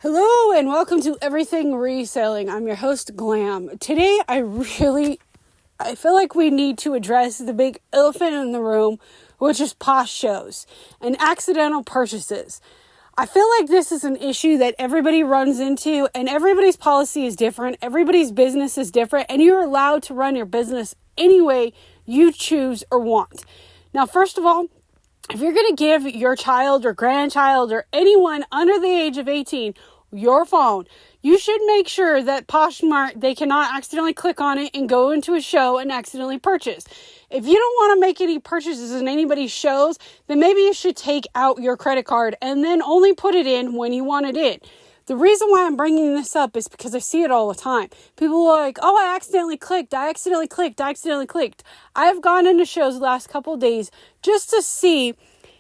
Hello and welcome to Everything Reselling. I'm your host, Glam. Today, I feel like we need to address the big elephant in the room, which is Posh shows and accidental purchases. I feel like this is an issue that everybody runs into, and everybody's policy is different. Everybody's business is different, and you're allowed to run your business any way you choose or want. Now, first of all, if you're going to give your child or grandchild or anyone under the age of 18 your phone, you should make sure that Poshmark, they cannot accidentally click on it and go into a show and accidentally purchase. If you don't want to make any purchases in anybody's shows, then maybe you should take out your credit card and then only put it in when you want it in. The reason why I'm bringing this up is because I see it all the time. People are like, oh, I accidentally clicked. I've gone into shows the last couple of days just to see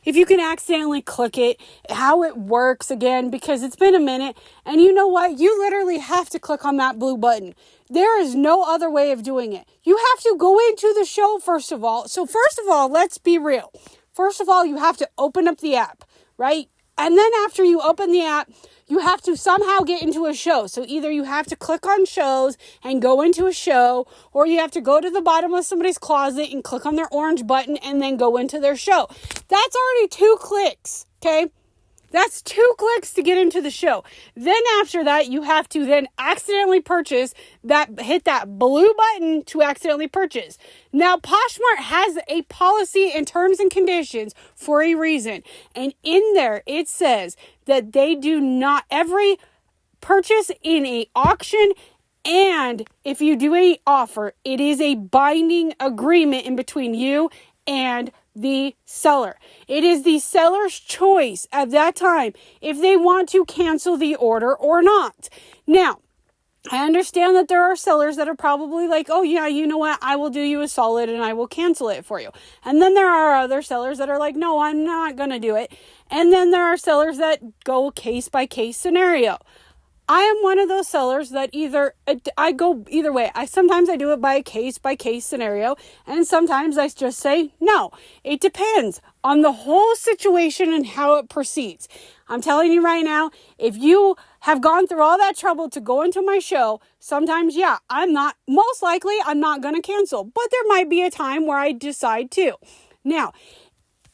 if you can accidentally click it, how it works again, because it's been a minute. And you know what? You literally have to click on that blue button. There is no other way of doing it. You have to go into the show first of all. So first of all, let's be real. First of all, you have to open up the app, right? And then after you open the app, you have to somehow get into a show. So either you have to click on shows and go into a show, or you have to go to the bottom of somebody's closet and click on their orange button and then go into their show. That's already 2 clicks, okay? That's 2 clicks to get into the show. Then after that, you have to then accidentally hit that blue button to accidentally purchase. Now, Poshmark has a policy and terms and conditions for a reason. And in there, it says that they do not, every purchase in an auction, and if you do an offer, it is a binding agreement in between you and the seller. It is the seller's choice at that time if they want to cancel the order or not. Now, I understand that there are sellers that are probably like, oh yeah, you know what? I will do you a solid and I will cancel it for you. And then there are other sellers that are like, no, I'm not going to do it. And then there are sellers that go case by case scenario. I am one of those sellers that I go either way. Sometimes I do it by a case scenario, and sometimes I just say no. It depends on the whole situation and how it proceeds. I'm telling you right now, if you have gone through all that trouble to go into my show, sometimes, most likely I'm not going to cancel, but there might be a time where I decide to. Now,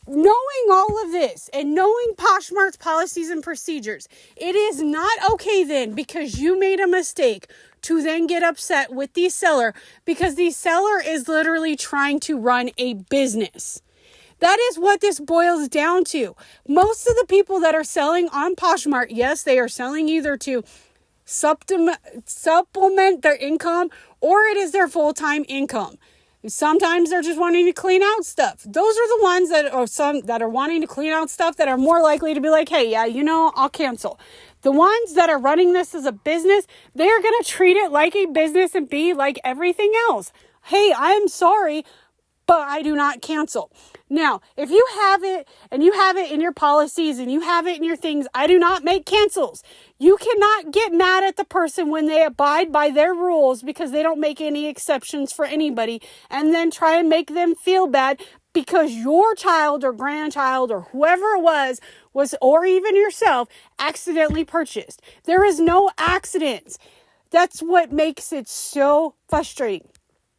knowing all of this and knowing Poshmark's policies and procedures, it is not okay then, because you made a mistake, to then get upset with the seller because the seller is literally trying to run a business. That is what this boils down to. Most of the people that are selling on Poshmark, yes, they are selling either to supplement their income, or it is their full-time income. Sometimes they're just wanting to clean out stuff. Those are the ones that are wanting to clean out stuff that are more likely to be like, hey, yeah, I'll cancel. The ones that are running this as a business, they are going to treat it like a business and be like everything else. Hey, I'm sorry, but I do not cancel. Now, if you have it and you have it in your policies and you have it in your things, I do not make cancels. You cannot get mad at the person when they abide by their rules because they don't make any exceptions for anybody, and then try and make them feel bad because your child or grandchild or whoever it was, or even yourself, accidentally purchased. There is no accidents. That's what makes it so frustrating.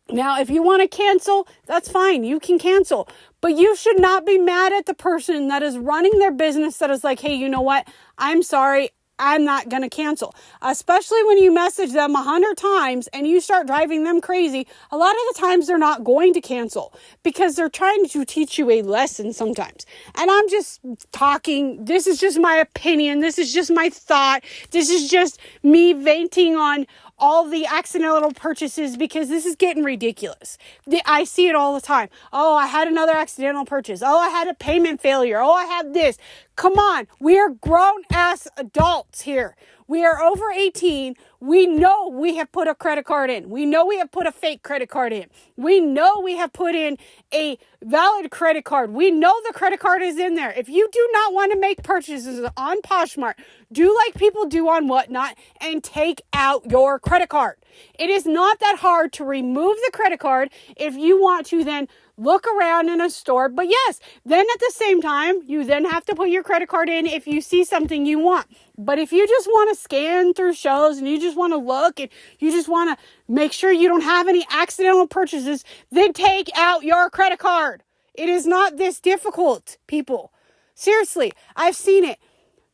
Now, if you want to cancel, that's fine. You can cancel. But you should not be mad at the person that is running their business that is like, hey, you know what? I'm sorry. I'm not going to cancel. Especially when you message them 100 times and you start driving them crazy. A lot of the times they're not going to cancel because they're trying to teach you a lesson sometimes. And I'm just talking. This is just my opinion. This is just my thought. This is just me venting on all the accidental purchases because this is getting ridiculous. I see it all the time. Oh, I had another accidental purchase. Oh, I had a payment failure. Oh, I had this. Come on. We are grown-ass adults here. We are over 18. We know we have put a credit card in. We know we have put a fake credit card in. We know we have put in a valid credit card. We know the credit card is in there. If you do not want to make purchases on Poshmark, do like people do on Whatnot and take out your credit card. It is not that hard to remove the credit card if you want to then look around in a store. But yes, then at the same time, you then have to put your credit card in if you see something you want. But if you just want to scan through shows and you just want to look and you just want to make sure you don't have any accidental purchases, then take out your credit card. It is not this difficult, people. Seriously, I've seen it.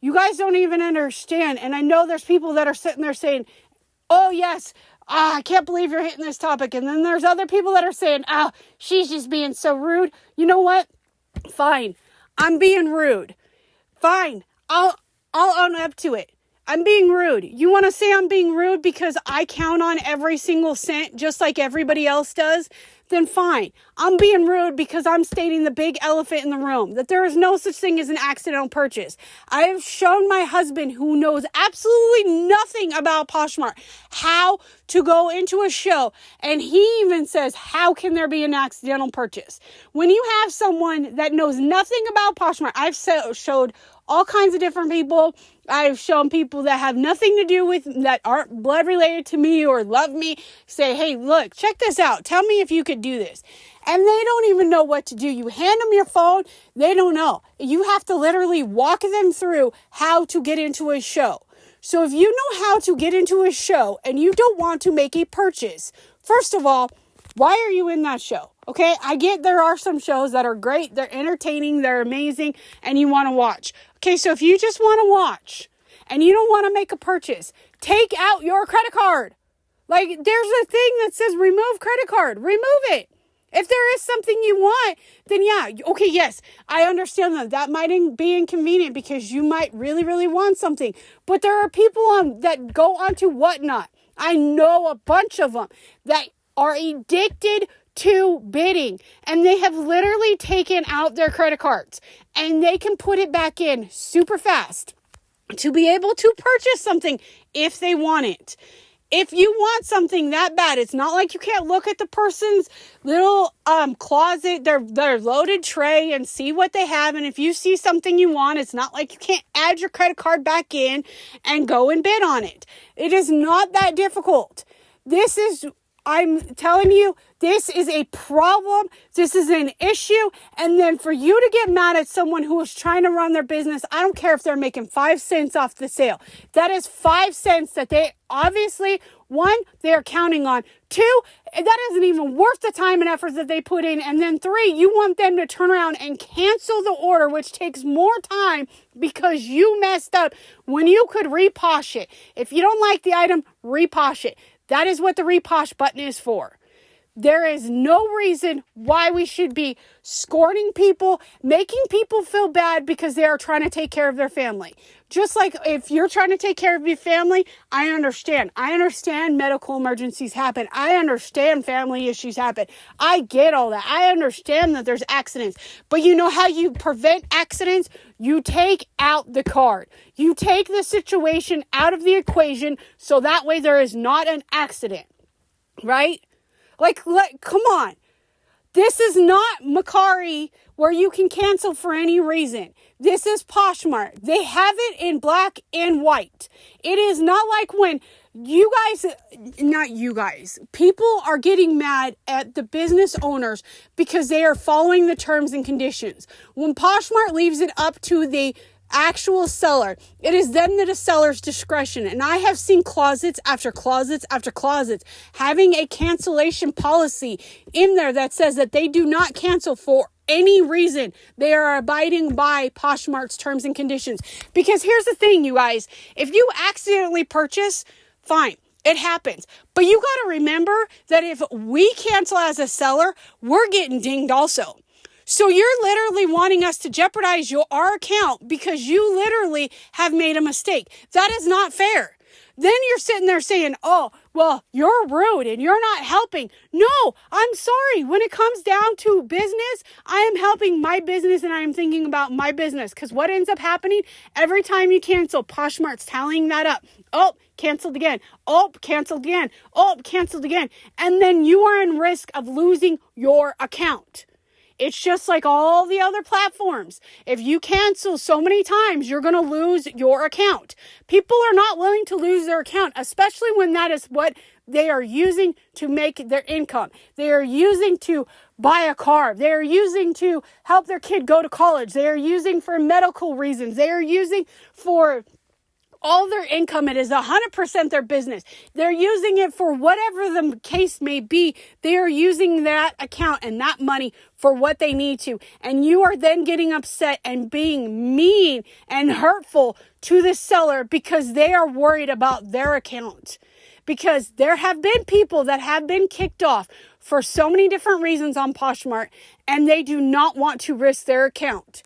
You guys don't even understand. And I know there's people that are sitting there saying, oh, yes, I can't believe you're hitting this topic. And then there's other people that are saying, oh, she's just being so rude. You know what? Fine. I'm being rude. Fine. I'll own up to it. I'm being rude. You want to say I'm being rude because I count on every single cent just like everybody else does? Then fine. I'm being rude because I'm stating the big elephant in the room, that there is no such thing as an accidental purchase. I have shown my husband, who knows absolutely nothing about Poshmark, how to go into a show. And he even says, how can there be an accidental purchase? When you have someone that knows nothing about Poshmark, I've showed all kinds of different people. I've shown people that have nothing to do with, that aren't blood related to me or love me, say, hey, look, check this out. Tell me if you could do this. And they don't even know what to do. You hand them your phone, they don't know. You have to literally walk them through how to get into a show. So if you know how to get into a show and you don't want to make a purchase, first of all, why are you in that show? Okay, I get there are some shows that are great, they're entertaining, they're amazing, and you want to watch. Okay, so if you just want to watch and you don't want to make a purchase, take out your credit card. Like, there's a thing that says remove credit card. Remove it. If there is something you want, then yeah, okay, yes, I understand that might be inconvenient because you might really, really want something. But there are people that go onto Whatnot. I know a bunch of them that are addicted to bidding, and they have literally taken out their credit cards and they can put it back in super fast to be able to purchase something if they want it. If you want something that bad, it's not like you can't look at the person's little closet, their loaded tray, and see what they have. And if you see something you want, it's not like you can't add your credit card back in and go and bid on it. It is not that difficult. I'm telling you, this is a problem. This is an issue. And then for you to get mad at someone who is trying to run their business, I don't care if they're making 5 cents off the sale. That is 5 cents that they obviously, one, they're counting on. 2, that isn't even worth the time and effort that they put in. And then 3, you want them to turn around and cancel the order, which takes more time because you messed up when you could reposh it. If you don't like the item, reposh it. That is what the reposh button is for. There is no reason why we should be scorning people, making people feel bad because they are trying to take care of their family. Just like if you're trying to take care of your family, I understand. I understand medical emergencies happen. I understand family issues happen. I get all that. I understand that there's accidents. But you know how you prevent accidents? You take out the card. You take the situation out of the equation so that way there is not an accident. Right? Like, come on. This is not Mercari where you can cancel for any reason. This is Poshmark. They have it in black and white. It is not like when people are getting mad at the business owners because they are following the terms and conditions. When Poshmark leaves it up to the actual seller, it is then the seller's discretion. And I have seen closets after closets after closets having a cancellation policy in there that says that they do not cancel for any reason. They are abiding by Poshmark's terms and conditions. Because here's the thing, you guys, if you accidentally purchase, fine. It happens. But you got to remember that if we cancel as a seller, we're getting dinged also. So you're literally wanting us to jeopardize our account because you literally have made a mistake. That is not fair. Then you're sitting there saying, oh, well, you're rude and you're not helping. No, I'm sorry. When it comes down to business, I am helping my business and I am thinking about my business. Because what ends up happening every time you cancel, Poshmark's tallying that up. Oh, canceled again. Oh, canceled again. Oh, canceled again. And then you are in risk of losing your account. It's just like all the other platforms. If you cancel so many times, you're going to lose your account. People are not willing to lose their account, especially when that is what they are using to make their income. They are using to buy a car. They are using to help their kid go to college. They are using for medical reasons. They are using for all their income. It is 100% their business. They're using it for whatever the case may be. They are using that account and that money for what they need to. And you are then getting upset and being mean and hurtful to the seller because they are worried about their account. Because there have been people that have been kicked off for so many different reasons on Poshmark, and they do not want to risk their account.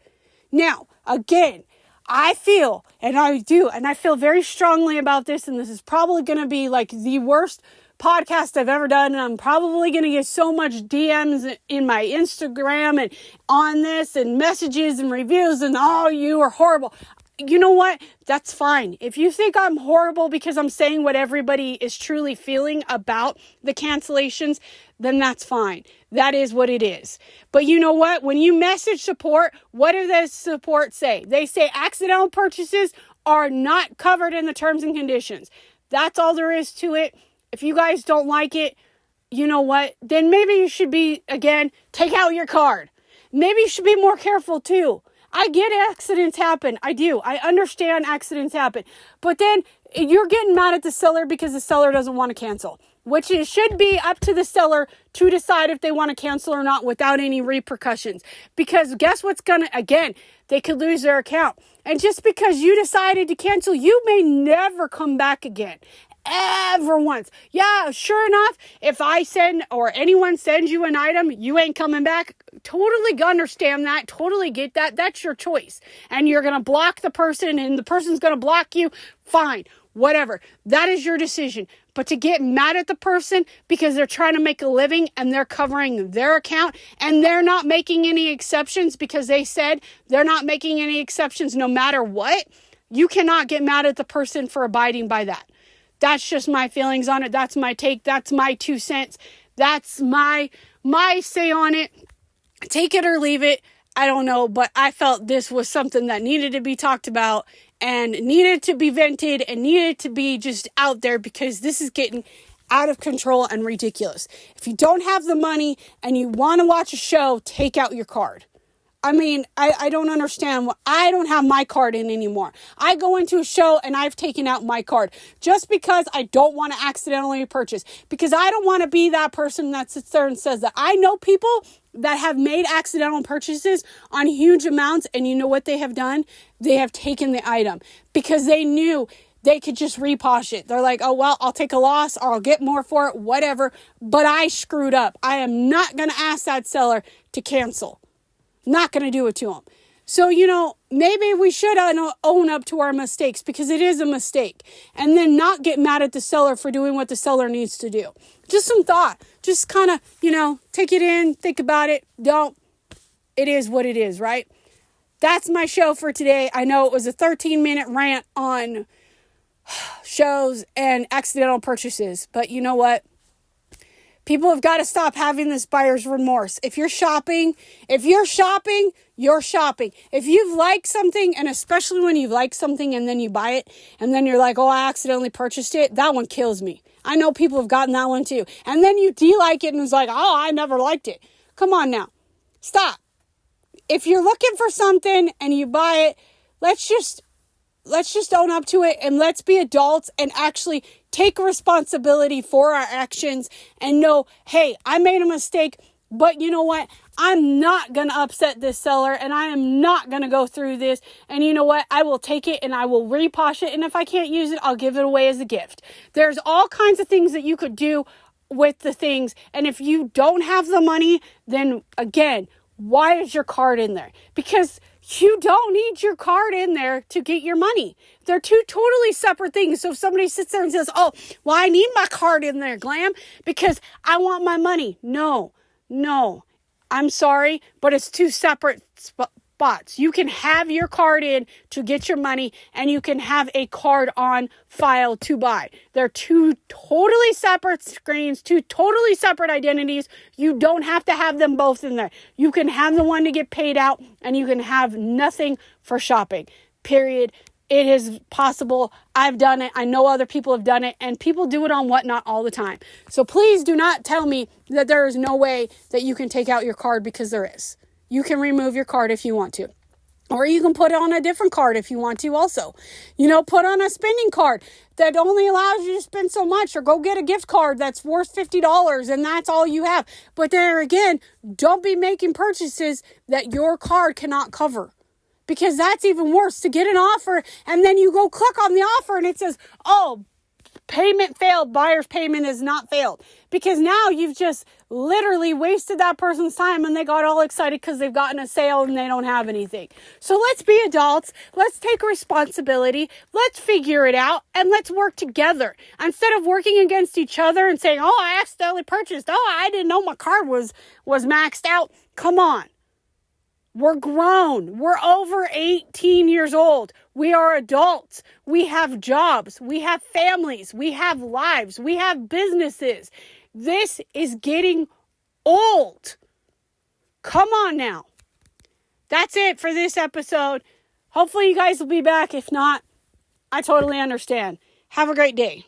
Now, again, I feel, and I do, and I feel very strongly about this, and this is probably going to be like the worst podcast I've ever done, and I'm probably going to get so much DMs in my Instagram and on this, and messages and reviews, and oh, you are horrible. You know what? That's fine. If you think I'm horrible because I'm saying what everybody is truly feeling about the cancellations, then that's fine. That is what it is. But you know what? When you message support, what does the support say? They say accidental purchases are not covered in the terms and conditions. That's all there is to it. If you guys don't like it, you know what? Then maybe you should take out your card. Maybe you should be more careful too. I get accidents happen. I do. I understand accidents happen. But then you're getting mad at the seller because the seller doesn't want to cancel, which it should be up to the seller to decide if they want to cancel or not without any repercussions. Because guess what's they could lose their account. And just because you decided to cancel, you may never come back again. Ever once. Yeah, sure enough, if I send or anyone sends you an item, you ain't coming back. Totally understand that. Totally get that. That's your choice. And you're going to block the person and the person's going to block you. Fine. Whatever. That is your decision. But to get mad at the person because they're trying to make a living and they're covering their account and they're not making any exceptions because they said they're not making any exceptions no matter what, you cannot get mad at the person for abiding by that. That's just my feelings on it. That's my take. That's my 2 cents. That's my say on it. Take it or leave it. I don't know, but I felt this was something that needed to be talked about and needed to be vented and needed to be just out there because this is getting out of control and ridiculous. If you don't have the money and you want to watch a show, take out your card. I mean, I don't understand. I don't have my card in anymore. I go into a show and I've taken out my card just because I don't want to accidentally purchase. Because I don't want to be that person that sits there and says that. I know people that have made accidental purchases on huge amounts, and you know what they have done? They have taken the item because they knew they could just reposh it. They're like, oh, well, I'll take a loss or I'll get more for it, whatever. But I screwed up. I am not going to ask that seller to cancel. Not going to do it to them. So, maybe we should own up to our mistakes because it is a mistake. And then not get mad at the seller for doing what the seller needs to do. Just some thought. Just kind of, take it in, think about it. Don't. It is what it is, right? That's my show for today. I know it was a 13-minute rant on shows and accidental purchases. But you know what? People have got to stop having this buyer's remorse. If you're shopping, you're shopping. If you've liked something, and especially when you've liked something and then you buy it, and then you're like, oh, I accidentally purchased it, that one kills me. I know people have gotten that one too. And then you de-like it and it's like, oh, I never liked it. Come on now. Stop. If you're looking for something and you buy it, let's just own up to it and let's be adults and actually take responsibility for our actions and know, hey, I made a mistake, but you know what? I'm not going to upset this seller and I am not going to go through this. And you know what? I will take it and I will reposh it. And if I can't use it, I'll give it away as a gift. There's all kinds of things that you could do with the things. And if you don't have the money, then again, why is your card in there? Because you don't need your card in there to get your money. They're two totally separate things. So if somebody sits there and says, oh, well, I need my card in there, Glam, because I want my money. No, I'm sorry, but it's two separate spots. You can have your card in to get your money, and you can have a card on file to buy. They're two totally separate screens, two totally separate identities. You don't have to have them both in there. You can have the one to get paid out, and you can have nothing for shopping. Period. It is possible. I've done it. I know other people have done it, and people do it on Whatnot all the time. So please do not tell me that there is no way that you can take out your card, because there is. You can remove your card if you want to. Or you can put on a different card if you want to also. Put on a spending card that only allows you to spend so much, or go get a gift card that's worth $50 and that's all you have. But there again, don't be making purchases that your card cannot cover, because that's even worse. To get an offer and then you go click on the offer and it says, oh, payment failed, buyer's payment is not failed. Because now you've just literally wasted that person's time, and they got all excited because they've gotten a sale and they don't have anything. So let's be adults. Let's take responsibility. Let's figure it out, and let's work together. Instead of working against each other and saying, oh, I accidentally purchased. Oh, I didn't know my card was maxed out. Come on. We're grown. We're over 18 years old. We are adults. We have jobs. We have families. We have lives. We have businesses. This is getting old. Come on now. That's it for this episode. Hopefully you guys will be back. If not, I totally understand. Have a great day.